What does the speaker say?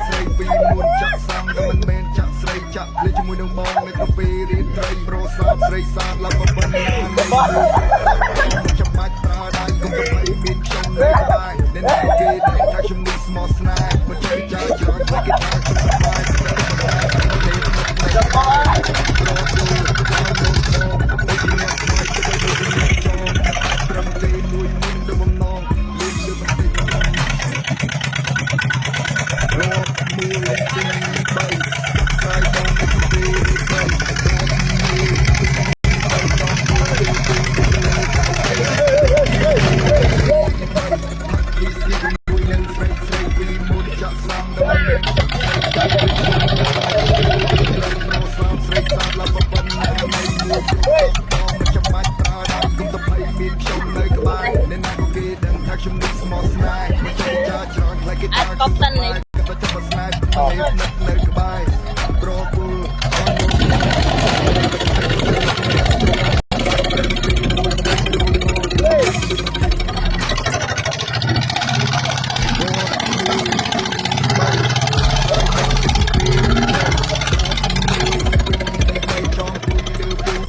ស្រីពីមុនចាក់សាំងតែមិនមែនចាក់ស្រីចាក់លេចជាមួយនឹងបងនៅទៅពេលរៀនត្រីប្រសាទស្រីសាទឡើងប៉ុណ្ណាចាំបាច់ប្រើដៃកុំទៅមានខ្ញុំនៅក្បែរអ្នកណាគេតែថាខ្ញុំនេះស្មោះស្នេហ៍មិនចង់ចាច្រើនតែគេថាខ្ញុំសប្បាយចាំបងប្រទូ At pop tan